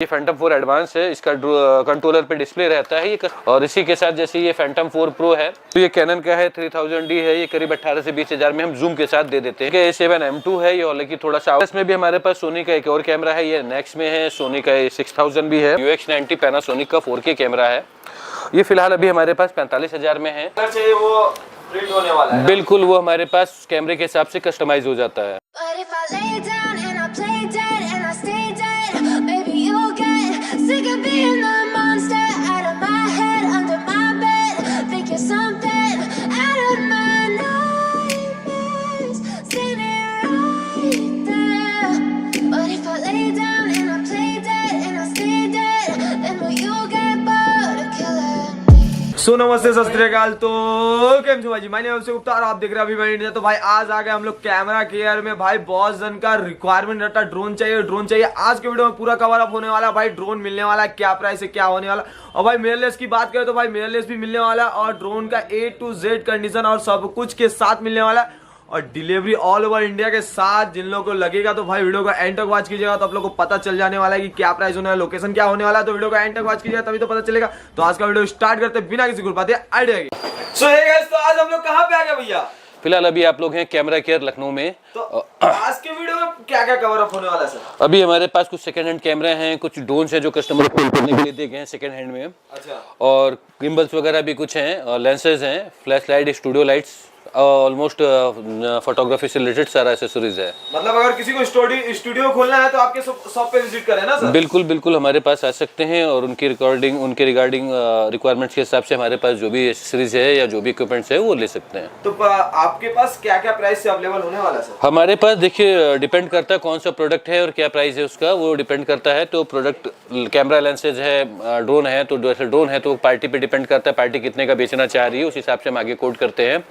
ये Phantom 4 advance है, इसका कंट्रोलर पे डिस्प्ले रहता है ये और इसी के साथ जैसे ये फैंटम 4 प्रो है तो ये कैनन का है, 3000D है, ये करीब 18 से 20 हजार में हम जूम के साथ दे देते हैं। A7M2 है ये, हालांकि थोड़ा सा इसमें भी हमारे पास सोनी का एक और कैमरा है, ये नेक्स्ट में है, सोनी का 6000 भी है, UX90 पैनासोनिक का 4K कैमरा है। ये फिलहाल अभी हमारे पास 45,000 में है। वो प्रिंट होने वाला है, बिल्कुल वो हमारे पास कैमरे के हिसाब से कस्टमाइज हो जाता है। सो नमस्ते सत श्री अकाल। तो कैम छो भाई, मैंने आपसे गुप्ता और आप देख रहे हैं अभी मैं इंडिया। तो भाई आज आ गए हम लोग कैमरा केयर में। भाई बहुत जन का रिक्वायरमेंट रहता है ड्रोन चाहिए। आज के वीडियो में पूरा कवर अप होने वाला है। भाई ड्रोन मिलने वाला है, क्या प्राइस है, क्या होने वाला। और भाई मिररलेस की बात करें तो भाई मिररलेस भी मिलने वाला है और ड्रोन का A to Z कंडीशन और सब कुछ के साथ मिलने वाला है और डिलीवरी ऑल ओवर इंडिया के साथ। जिन लोगों को लगेगा तो भाई वीडियो को एंड तक वॉच कीजिएगा तो आप लोगों को पता चल जाने वाला है कि क्या प्राइस होने वाला है, लोकेशन क्या होने वाला है। तो वीडियो को एंड तक वॉच कीजिएगा तभी तो पता चलेगा। तो आज का वीडियो स्टार्ट करते बिना किसी गुरबाते आइडिया की। सो हे गाइस, तो आज हम लोग कहाँ पे आ गए भैया? फिलहाल अभी आप लोग हैं कैमरा केयर लखनऊ में। तो आज के वीडियो में क्या क्या कवर अप होने वाला है सर? अभी हमारे पास कुछ सेकंड हैंड कैमरे हैं, कुछ ड्रोन्स हैं जो कस्टमर को करने के लिए दे गए हैं सेकंड हैंड में। अच्छा। और गिम्बल्स वगैरह भी कुछ हैं और लेंसेज हैं, flash light, studio lights, almost photography से रिलेटेड सारा एक्सेसरीज है। मतलब अगर किसी को स्टूडियो खोलना है तो आपके शॉप पे विजिट करें ना सर? बिल्कुल बिल्कुल हमारे पास आ सकते हैं और उनकी रिगार्डिंग रिक्वायरमेंट्स के हिसाब से हमारे पास जो भी एक्सेसरीज है या जो भी इक्विपमेंट्स है वो ले सकते हैं। तो आपके पास क्या क्या प्राइस से अवेलेबल होने वाला है सर? हमारे पास देखिए डिपेंड करता है कौन सा प्रोडक्ट है और क्या प्राइस है उसका, वो डिपेंड करता है। तो प्रोडक्ट कैमरा लेंसेज है, ड्रोन है, तो जैसे ड्रोन है तो पार्टी पे डिपेंड करता है, पार्टी कितने का बेचना चाह रही है उस हिसाब से हम आगे कोड करते हैं।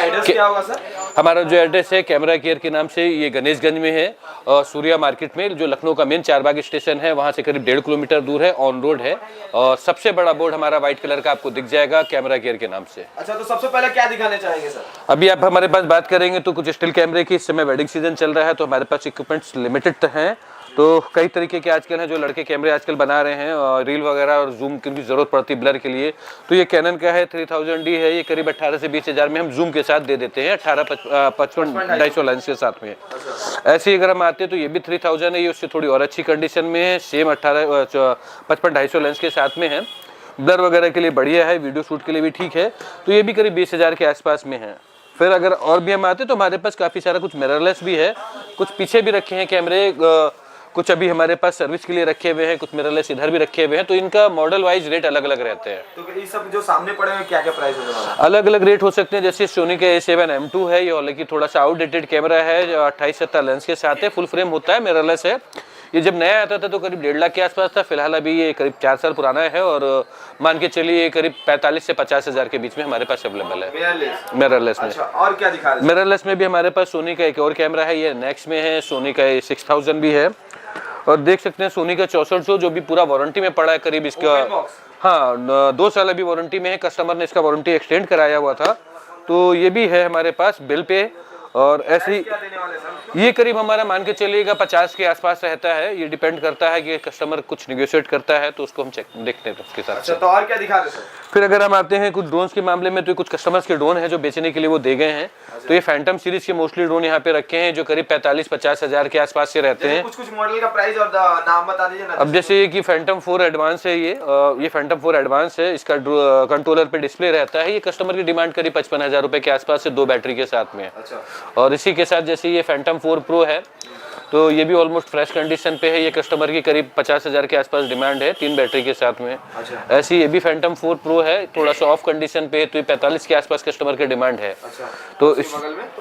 एड्रेस क्या होगा सर? हमारा जो एड्रेस है कैमरा केयर के नाम से, ये गणेशगंज में है और सूर्या मार्केट में, जो लखनऊ का मेन चारबाग स्टेशन है वहां से करीब 1.5 किलोमीटर दूर है, ऑन रोड है। और सबसे बड़ा बोर्ड हमारा व्हाइट कलर का आपको दिख जाएगा कैमरा केयर के नाम से। अच्छा, तो सबसे पहले क्या दिखाने चाहेंगे सर? अभी आप हमारे पास बात करेंगे तो कुछ स्टिल कैमरे की, इस समय वेडिंग सीजन चल रहा है तो हमारे पास इक्विपमेंट्स लिमिटेड हैं। तो कई तरीके के आजकल हैं जो लड़के कैमरे आजकल बना रहे हैं और रील वगैरह और जूम की भी जरूरत पड़ती है ब्लर के लिए। तो ये कैनन का है, 3000D है, ये करीब 18 से 20 हजार में हम जूम के साथ दे देते हैं, 18-55-250 लेंस के साथ में। ऐसे ही अगर हम आते हैं तो ये भी 3000 है, ये उससे थोड़ी और अच्छी कंडीशन में है, सेम 18-55-250 लेंस के साथ में है। ब्लर वगैरह के लिए बढ़िया है, वीडियो शूट के लिए भी ठीक है। तो ये भी करीब 20 हजार के आसपास में है। फिर अगर और भी हम आते तो हमारे पास काफ़ी सारा कुछ मिररलेस भी है, कुछ पीछे भी रखे हैं कैमरे, कुछ अभी हमारे पास सर्विस के लिए रखे हुए हैं, कुछ मिररलेस इधर भी रखे हुए हैं। तो इनका मॉडल वाइज रेट अलग अलग रहते हैं। तो ये सब जो सामने पड़े हुए क्या क्या प्राइस होने वाला है? अलग अलग रेट हो सकते हैं। जैसे सोनी का A7M2 है, ये हालांकि थोड़ा सा आउटडेटेड कैमरा है, जो 28-70 लेंस के साथ है, फुल फ्रेम होता है, मिररलेस है। ये जब नया आता था तो करीब 1.5 लाख के आसपास था, फिलहाल अभी ये करीब 4 साल पुराना है और मान के चलिए करीब 45 से 50 हजार के बीच में हमारे पास अवेलेबल है मिररलेस में। अच्छा, और क्या दिखा रहे हैं? मिररलेस में भी हमारे पास सोनी का एक और कैमरा है, ये नेक्स्ट में है, सोनी का 6000 भी है। और देख सकते हैं सोनी का 6400 जो भी पूरा वारंटी में पड़ा है करीब इसका। हाँ, 2 साल अभी वारंटी में है, कस्टमर ने इसका वारंटी एक्सटेंड कराया हुआ था। तो ये भी है हमारे पास बिल पे। और ऐसे ही ये करीब हमारा मान के चलिएगा 50 के आसपास रहता है। ये डिपेंड करता है कि कस्टमर कुछ नेगोशिएट करता है तो उसको हम चेक देखते हैं उसके साथ। अच्छा, तो और क्या दिखा रहे हैं? फिर अगर हम आते हैं कुछ ड्रोन्स के मामले में तो कुछ कस्टमर्स के ड्रोन हैं जो बेचने के लिए वो दे गए हैं। तो ये फैंटम सीरीज के मोस्टली ड्रोन यहाँ पे रखे हैं जो करीब 45-50 हजार के आसपास से रहते हैं। कुछ मॉडल का प्राइस और नाम बता दीजिए ना। अब जैसे ये कि फैंटम 4 एडवांस है, ये फैंटम 4 एडवांस है, इसका कंट्रोलर पे डिस्प्ले रहता है। ये कस्टमर की डिमांड करीब 55,000 रुपए के आसपास से 2 बैटरी के साथ में। अच्छा। और इसी के साथ जैसे ये फैंटम 4 प्रो है तो ये भी ऑलमोस्ट फ्रेश कंडीशन पे है, ये कस्टमर की करीब 50,000 के आसपास डिमांड है, 3 बैटरी के साथ में। अच्छा। ऐसी ये भी फैंटम 4 प्रो है, थोड़ा सा ऑफ कंडीशन पे है, तो ये 45 के आसपास कस्टमर की डिमांड है। अच्छा। तो इस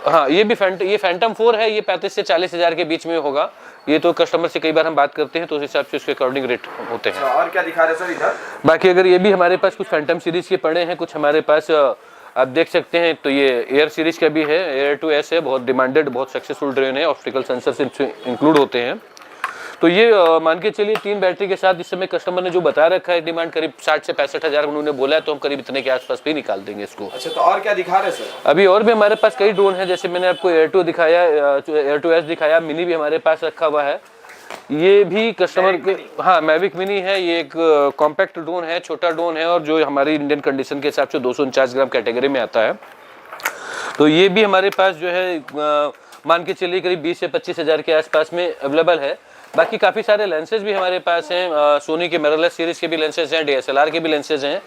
हाँ, ये भी ये फैंटम 4 है, ये 35 से 40 हजार के बीच में होगा। ये तो कस्टमर से कई बार हम बात करते हैं तो उस हिसाब से उसके अकॉर्डिंग रेट होते हैं। और क्या दिखा रहे हैं सर इधर? बाकी अगर ये भी हमारे पास कुछ फैंटम सीरीज के पड़े हैं, कुछ हमारे पास आप देख सकते हैं। तो ये एयर सीरीज का भी है, एयर टू एस है, बहुत डिमांडेड, बहुत सक्सेसफुल ड्रोन है, ऑप्टिकल सेंसर इंक्लूड होते हैं। तो ये मान के चलिए 3 बैटरी के साथ इस समय कस्टमर ने जो बता रखा है डिमांड करीब 60 से 65 हजार उन्होंने बोला है, तो हम करीब इतने के आसपास भी निकाल देंगे इसको। अच्छा, तो और क्या दिखा रहे हैं सर? अभी और भी हमारे पास कई ड्रोन है, जैसे मैंने आपको एयर टू दिखाया, एयर टू एस दिखाया, मिनी भी हमारे पास रखा हुआ है। ये भी कस्टमर के, हाँ मैविक मिनी है। ये एक कॉम्पैक्ट ड्रोन है, छोटा ड्रोन है और जो हमारी इंडियन कंडीशन के हिसाब से 249 ग्राम कैटेगरी में आता है। तो ये भी हमारे पास जो है मान के चलिए करीब 20 से 25 हज़ार के आसपास में अवेलेबल है। बाकी काफ़ी सारे लेंसेज भी हमारे पास हैं। सोनी के मिररलेस सीरीज़ के भी लेंसेज हैं, DSLR के भी लेंसेज हैं,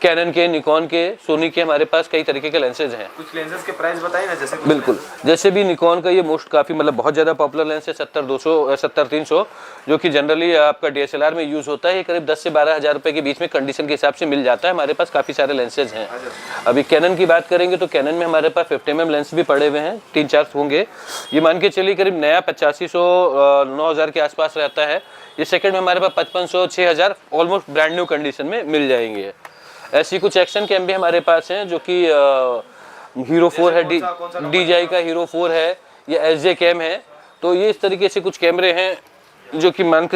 कैनन के, निकॉन के, सोनी के, हमारे पास कई तरीके के लेंसेज हैं। कुछ लेंसेज के प्राइस बताइए ना। जैसे बिल्कुल, जैसे भी निकॉन का ये मोस्ट काफ़ी मतलब बहुत ज़्यादा पॉपुलर लेंस है 70-300 जो कि जनरली आपका DSLR में यूज़ होता है। ये करीब 10 से 12 हज़ार रुपये के बीच में कंडीशन के हिसाब से मिल जाता है। हमारे पास काफ़ी सारे लेंसेज हैं। अभी कैनन की बात करेंगे तो कैनन में हमारे पास 50 mm लेंस भी पड़े हुए हैं, 3-4 होंगे। ये मान के चलिए करीब नया 8500-9000 के आसपास रहता है। ये सेकंड में हमारे पास 5500-6000 ऑलमोस्ट ब्रांड न्यू कंडीशन में मिल जाएंगे। ऐसी कुछ एक्शन कैम भी हमारे पास हैं जो कि हीरो 4 है, DJI का हीरो 4 है, ये SJ कैम है। तो ये इस तरीके से कुछ कैमरे हैं जो कि मान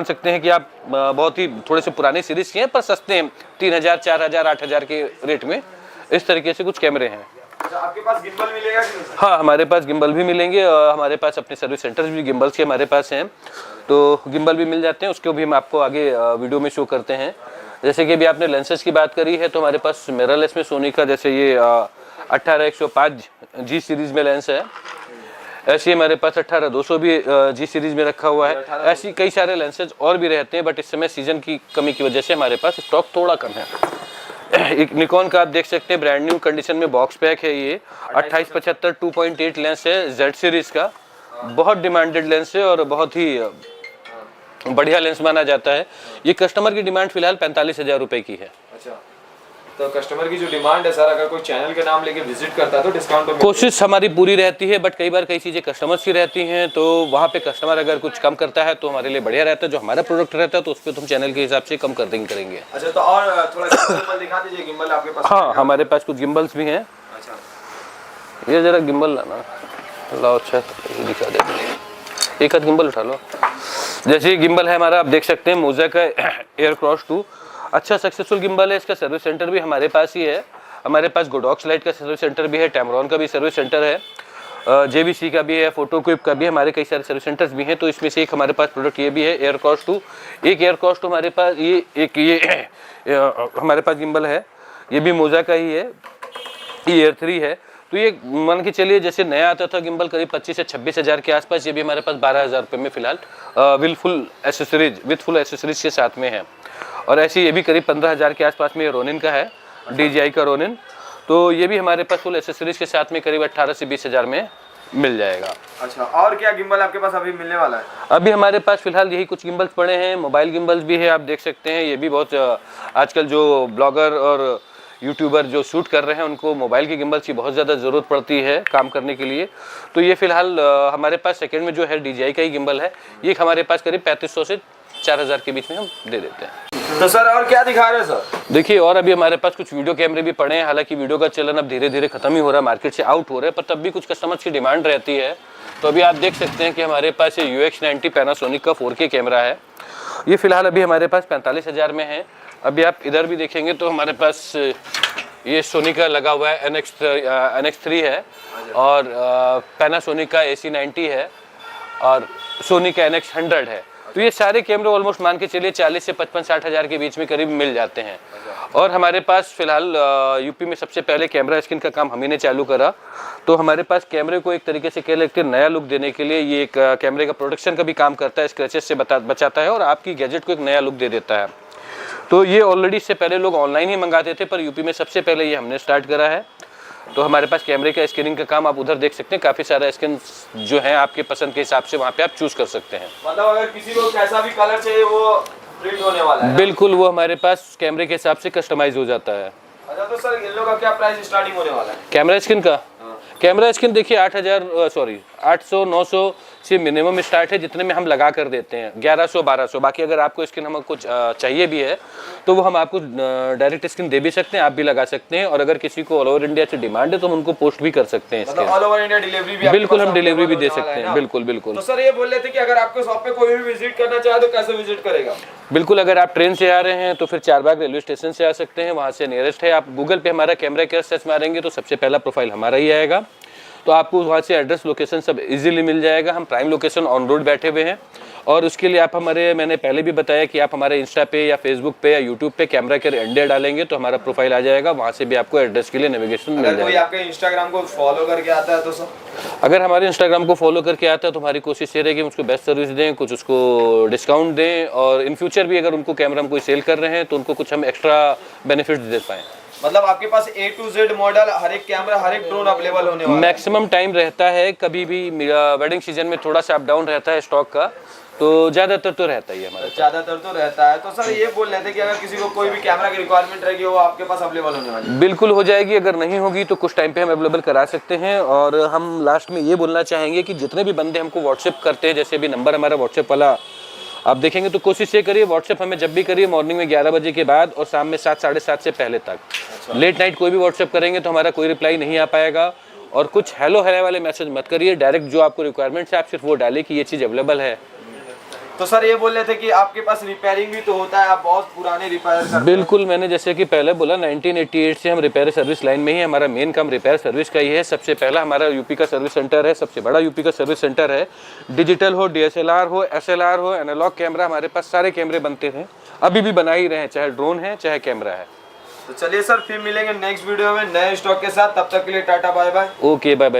सकते हैं कि आप बहुत ही थोड़े से पुराने सीरीज के हैं पर सस्ते हैं, 3000, 4000, 8000 के रेट में। इस तरीके से कुछ कैमरे हैं। आपके पास गिम्बल मिलेगा कि नहीं? हाँ, हमारे पास गिम्बल भी मिलेंगे और हमारे पास अपने सर्विस सेंटर्स भी गिम्बल्स के हमारे पास हैं। तो गिम्बल भी मिल जाते हैं, उसको भी हम आपको आगे वीडियो में शो करते हैं। जैसे कि अभी आपने लेंसेज की बात करी है तो हमारे पास मिररलेस में सोनी का जैसे ये 18-105G सीरीज में लेंस है। ऐसे हमारे पास 18-200 भी G सीरीज में रखा हुआ है। ऐसी कई सारे लेंसेज और भी रहते हैं बट इस समय सीजन की कमी की वजह से हमारे पास स्टॉक थोड़ा कम है। एक निकॉन का आप देख सकते हैं ब्रांड न्यू कंडीशन में बॉक्स पैक है। ये 28-75 2.8 लेंस है, Z सीरीज का। बहुत डिमांडेड लेंस है और बहुत ही बढ़िया लेंस माना जाता है। ये कस्टमर की डिमांड फिलहाल 45,000 रुपए की है। अच्छा, तो कस्टमर की जो डिमांड है सर, अगर कोई चैनल के नाम लेके विजिट करता है तो डिस्काउंट तो कोशिश हमारी पूरी रहती है बट कई बार कई चीज़ें कस्टमर्स की रहती हैं तो वहाँ पे कस्टमर अगर कुछ कम करता है तो हमारे लिए बढ़िया रहता है। जो हमारा प्रोडक्ट रहता है तो उस पर तुम चैनल के हिसाब से कम कर देंगे करेंगे। अच्छा, तो और थोड़ा गिम्बल दिखा दीजिए। गिम्बल आपके पास? हाँ, हमारे पास कुछ गिम्बल्स भी हैं। अच्छा, ये जरा गिम्बल लाना लाओ। अच्छा, दिखा देते हैं, एक आध गिम्बल उठा लो। जैसे ये गिम्बल है हमारा, आप देख सकते हैं मोजा का एयरक्रॉस 2। अच्छा सक्सेसफुल गिम्बल है। इसका सर्विस सेंटर भी हमारे पास ही है। हमारे पास गोडॉक्स लाइट का सर्विस सेंटर भी है, टैमरॉन का भी सर्विस सेंटर है, JVC का भी है, फोटोक्विप का भी, हमारे कई सारे सर्विस सेंटर्स भी हैं। तो इसमें से एक हमारे पास प्रोडक्ट ये भी है एयरक्रॉस 2। एक एयरक्रॉस 2 हमारे पास, ये हमारे पास गिम्बल है, ये भी मोजा का ही है, ये एयर 3 है। तो ये मान के चलिए जैसे नया आता था गिम्बल करीब 25 से 26 हज़ार के आसपास, ये भी हमारे पास 12,000 रुपये में फिलहाल विथ फुल एसेसरीज के साथ में है। और ऐसे ये भी करीब 15,000 के आसपास में ये रोनिन का है, DJI का रोनिन। तो ये भी हमारे पास फुल एसेसरीज के साथ में करीब 18 से 20 हज़ार में मिल जाएगा। अच्छा, और क्या गिम्बल आपके पास अभी मिलने वाला है? अभी हमारे पास फिलहाल यही कुछ गिम्बल्स पड़े हैं। मोबाइल गिम्बल्स भी है, आप देख सकते हैं। ये भी बहुत आजकल जो ब्लॉगर और यूट्यूबर जो शूट कर रहे हैं उनको मोबाइल की गिम्बल्स की बहुत ज़्यादा ज़रूरत पड़ती है काम करने के लिए। तो ये फिलहाल हमारे पास सेकंड में जो है DJI का ही गिम्बल है। ये हमारे पास करीब 3500 से 4000 के बीच में हम दे देते हैं। तो सर और क्या दिखा रहे हैं सर? देखिए, और अभी हमारे पास कुछ वीडियो कैमरे भी पड़े हैं। हालांकि वीडियो का चलन अब धीरे धीरे खत्म ही हो रहा है, मार्केट से आउट हो रहा है, पर तब भी कुछ कस्टमर्स की डिमांड रहती है। तो अभी आप देख सकते हैं कि हमारे पास ये UX90 पैनासोनिक का 4K कैमरा है। ये फिलहाल अभी हमारे पास 45,000 में है। अभी आप इधर भी देखेंगे तो हमारे पास ये सोनी का लगा हुआ है NX3 है और पैनासोनिक का AC90 है और सोनी का NX100 है। तो ये सारे कैमरे ऑलमोस्ट मान के चलिए 40 से 55-60 हज़ार के बीच में करीब मिल जाते हैं। और हमारे पास फिलहाल यूपी में सबसे पहले कैमरा स्क्रीन का काम हम ही ने चालू करा। तो हमारे पास कैमरे को एक तरीके से कह लेते हैं नया लुक देने के लिए ये एक कैमरे का प्रोडक्शन का भी काम करता है, स्क्रैचेस से बचाता है और आपकी गैजेट को एक नया लुक दे देता है। तो ये ऑलरेडी इससे पहले लोग ऑनलाइन ही मंगाते थे पर यूपी में सबसे पहले ये हमने स्टार्ट करा है। तो हमारे पास कैमरे का स्कैनिंग का काम आप उधर देख सकते हैं। काफ़ी सारा स्कैन जो है आपके पसंद के हिसाब से वहाँ पे आप चूज़ कर सकते हैं। मतलब अगर किसी को कैसा भी कलर चाहिए वो प्रिंट होने वाला है? बिल्कुल, वो हमारे पास कैमरे के हिसाब से कस्टमाइज हो जाता है। अच्छा, तो सर इन लोगों का क्या प्राइस स्टार्टिंग होने वाला है? कैमरा स्क्रीन का कैमरा स्क्रीन देखिए 800 900 से मिनिमम स्टार्ट है, जितने में हम लगा कर देते हैं 1100 1200। बाकी अगर आपको स्क्रीन हमें कुछ चाहिए भी है तो वो हम आपको डायरेक्ट स्क्रीन दे भी सकते हैं, आप भी लगा सकते हैं। और अगर किसी को ऑल ओवर इंडिया से डिमांड है तो हम उनको पोस्ट भी कर सकते हैं। मतलब ऑल ओवर इंडिया डिलीवरी भी? बिल्कुल, हम डिलीवरी भी दे सकते हैं। बिल्कुल बिल्कुल। तो सर ये बोल रहे थे कि अगर आपके शॉप पे कोई भी विजिट करना चाहे तो कैसे विजिट करेगा? बिल्कुल, अगर आप ट्रेन से आ रहे हैं तो फिर चारबाग रेलवे स्टेशन से आ सकते हैं, वहाँ से नियरेस्ट है। आप गूगल पे हमारा कैमरा केयर सर्च मारेंगे तो सबसे पहला प्रोफाइल हमारा ही आएगा। तो आपको वहाँ से एड्रेस लोकेशन सब इजीली मिल जाएगा। हम प्राइम लोकेशन ऑन रोड बैठे हुए हैं और उसके लिए आप मैंने पहले भी बताया कि आप हमारे इंस्टा पे या फेसबुक पे या यूट्यूब पे कैमरा केयर इंडिया डालेंगे तो हमारा प्रोफाइल आ जाएगा, वहाँ से भी आपको एड्रेस के लिए नेविगेशन मिल अगर कोई जाएगा। आपके इंस्टाग्राम को फॉलो करके आता है तो सर? अगर हमारे इंस्टाग्राम को फॉलो करके आता है तो हमारी कोशिश ये रहेगी उसको बेस्ट सर्विस दें, कुछ उसको डिस्काउंट दें, और इन फ्यूचर भी अगर उनको कैमरा हम कोई सेल कर रहे हैं तो उनको कुछ हम एक्स्ट्रा बेनिफिट्स दे पाएँ। मतलब आपके पास A to Z मॉडल, हर एक कैमरा, हर एक ड्रोन अवेलेबल होने वाला है। मैक्सिमम टाइम रहता है, कभी भी वेडिंग सीजन में थोड़ा सा अप डाउन रहता है स्टॉक का, तो ज़्यादातर तो रहता ही है हमारे पास। ज्यादातर तो रहता है। तो सर ये बोल रहे थे कि अगर किसी को कोई भी कैमरा की रिक्वायरमेंट रहेगी वो आपके पास अवेलेबल होने वाली है? बिल्कुल हो जाएगी, अगर नहीं होगी तो कुछ टाइम पे हम अवेलेबल करा सकते हैं। और हम लास्ट में ये बोलना चाहेंगे कि जितने भी बंदे हमको व्हाट्सएप करते हैं, जैसे अभी नंबर हमारा व्हाट्सएप वाला आप देखेंगे, तो कोशिश ये करिए व्हाट्सएप हमें जब भी करिए मॉर्निंग में 11 बजे के बाद और शाम में 7 साढ़े 7 से पहले तक। लेट नाइट कोई भी व्हाट्सएप करेंगे तो हमारा कोई रिप्लाई नहीं आ पाएगा। और कुछ हेलो हेलो वाले मैसेज मत करिए, डायरेक्ट जो आपको रिक्वायरमेंट्स है आप सिर्फ वो डालिए कि ये चीज़ अवेलेबल है। तो सर ये बोल रहे थे कि आपके पास रिपेयरिंग भी तो होता है, आप बहुत पुराने रिपेयर करते हैं। बिल्कुल, मैंने जैसे कि पहले बोला 1988 से हम रिपेयर सर्विस लाइन में ही, हमारा मेन काम रिपेयर सर्विस का ही है। सबसे पहला हमारा यूपी का सर्विस सेंटर है, सबसे बड़ा यूपी का सर्विस सेंटर है। डिजिटल हो, DSLR हो, SLR हो, एनालॉग कैमरा, हमारे पास सारे कैमरे बनते हैं, अभी भी बना ही रहे हैं, चाहे ड्रोन है चाहे कैमरा है। तो चलिए सर, फिर मिलेंगे नेक्स्ट वीडियो में नए स्टॉक के साथ, तब तक के लिए tata bye bye. Okay, bye bye.